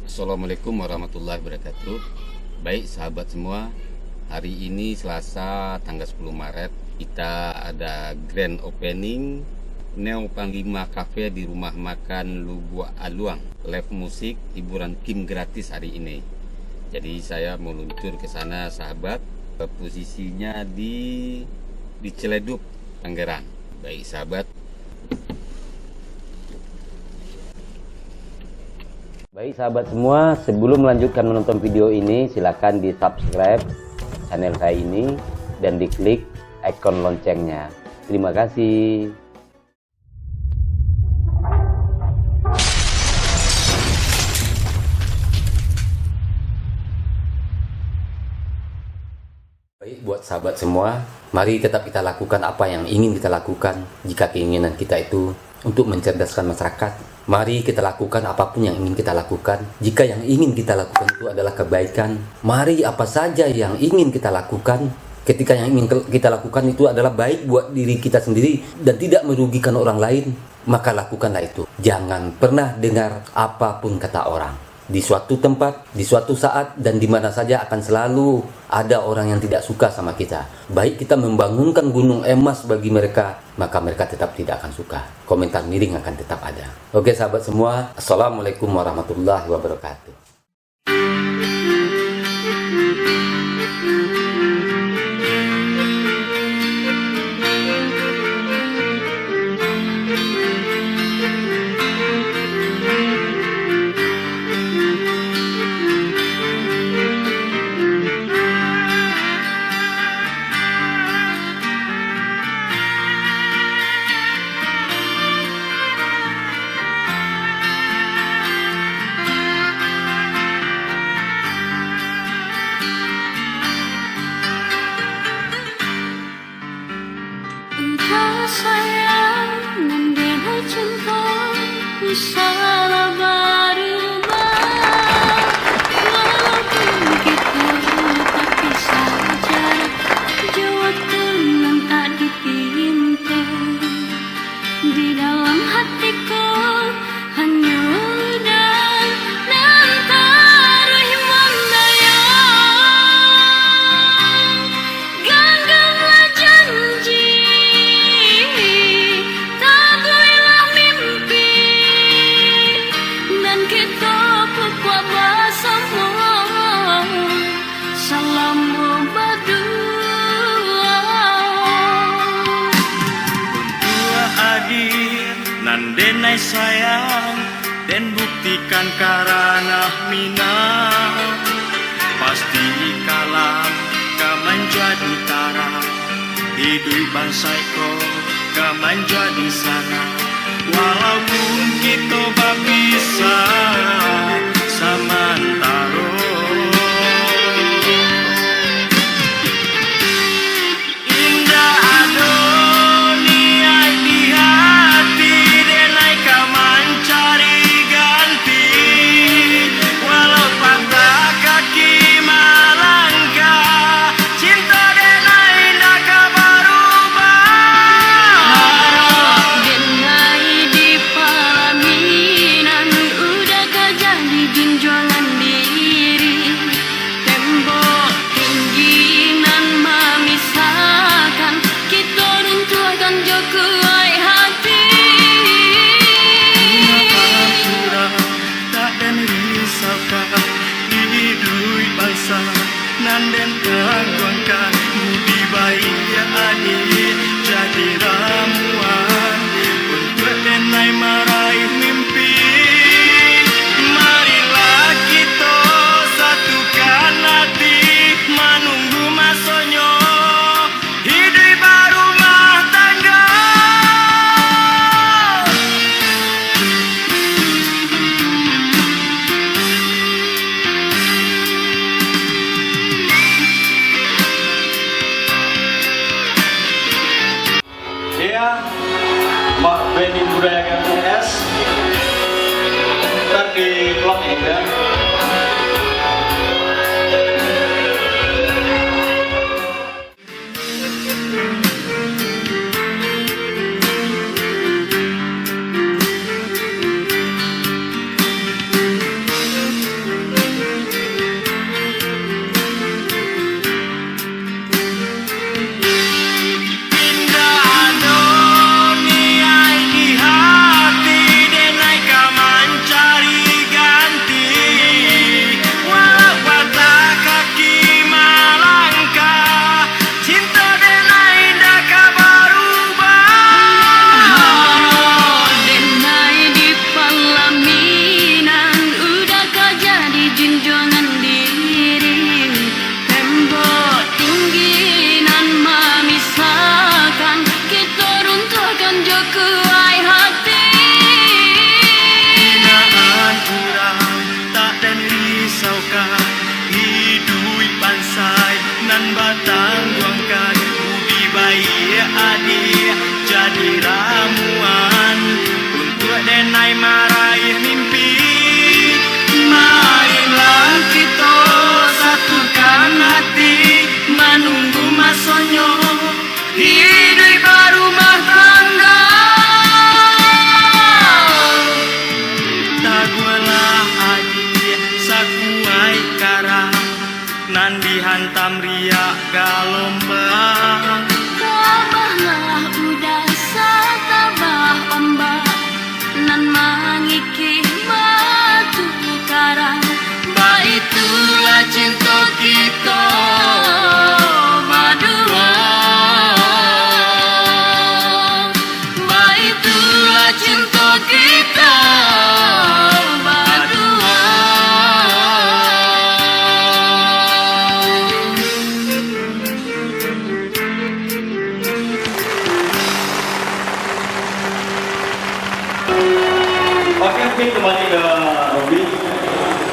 Assalamualaikum warahmatullahi wabarakatuh. Baik sahabat semua, hari ini Selasa tanggal 10 Maret kita ada grand opening Neo Panglima Cafe di rumah makan Lubua Aluang. Live musik, hiburan Kim gratis hari ini. Jadi saya meluncur ke sana sahabat. Posisinya di Ciledug, Tangerang. Baik sahabat. Baik sahabat semua, sebelum melanjutkan menonton video ini, silakan di subscribe channel saya ini dan diklik ikon loncengnya. Terima kasih. Baik buat sahabat semua, mari tetap kita lakukan apa yang ingin kita lakukan. Jika keinginan kita itu untuk mencerdaskan masyarakat, mari kita lakukan apapun yang ingin kita lakukan. Jika yang ingin kita lakukan itu adalah kebaikan, mari apa saja yang ingin kita lakukan, ketika yang ingin kita lakukan itu adalah baik buat diri kita sendiri dan tidak merugikan orang lain, maka lakukanlah itu. Jangan pernah dengar apapun kata orang. Di suatu tempat, di suatu saat, dan di mana saja akan selalu ada orang yang tidak suka sama kita. Baik kita membangunkan gunung emas bagi mereka, maka mereka tetap tidak akan suka. Komentar miring akan tetap ada. Oke sahabat semua, Assalamualaikum warahmatullahi wabarakatuh. Sayang mendengar cinta salah berubah, walaupun kita tak bisa jarak, jauh tenang tak dipinta. Di dalam hatiku hanya dan antara Himalaya. Genggamlah janji, dan kita kuat bersama. Salam berdua. Dua adik nan denai sayang dan buktikan karena minat. Pasti kalam kaman jadi tara, hidup bansai ko kaman jadi sana. Walaupun kita bisa samantaro, indah adunia di hati, denai kau mencari ganti. Walau patah kaki melangkah, cinta denai nak kau berubah. Denai di pelaminan, udah kau jadi junjungan diri. Tembok tinggi nan memisahkan, kita runtuhkan jokuai hati. Sudah tak dan risaukan hidup bangsa nan den gangguan mudi baik ya adik jadi ramuan untuk denai meraih mimpi. Marilah kita satukan hati menunggu masanya hidup berumah tangga. Iya, Pak Benny Budaya GMS ntar di vlog ya.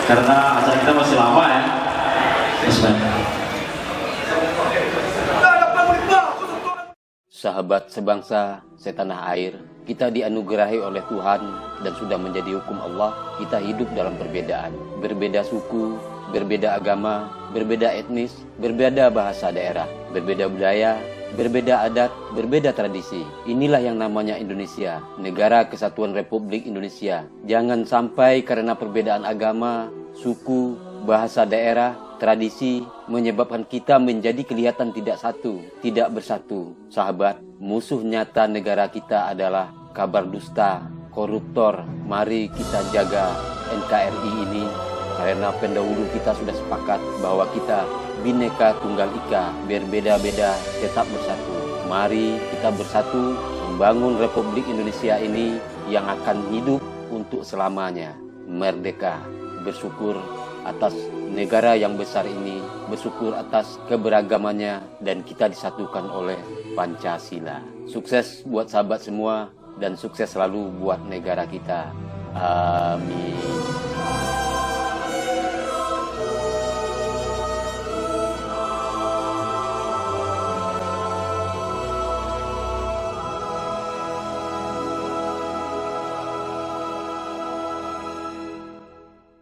karena acara kita masih lama ya. Sahabat sebangsa, setanah air, kita dianugerahi oleh Tuhan dan sudah menjadi hukum Allah. Kita hidup dalam perbedaan, berbeda suku, berbeda agama, berbeda etnis, berbeda bahasa daerah, berbeda budaya, berbeda adat, berbeda tradisi. Inilah yang namanya Indonesia, Negara Kesatuan Republik Indonesia. Jangan sampai karena perbedaan agama, suku, bahasa daerah, tradisi menyebabkan kita menjadi kelihatan tidak satu, tidak bersatu. Sahabat, musuh nyata negara kita adalah kabar dusta, koruptor. Mari kita jaga NKRI ini, karena pendahulu kita sudah sepakat bahwa kita Bhinneka Tunggal Ika, berbeda-beda tetap bersatu. Mari kita bersatu membangun Republik Indonesia ini yang akan hidup untuk selamanya. Merdeka, bersyukur atas negara yang besar ini, bersyukur atas keberagamannya, dan kita disatukan oleh Pancasila. Sukses buat sahabat semua, dan sukses selalu buat negara kita. Amin.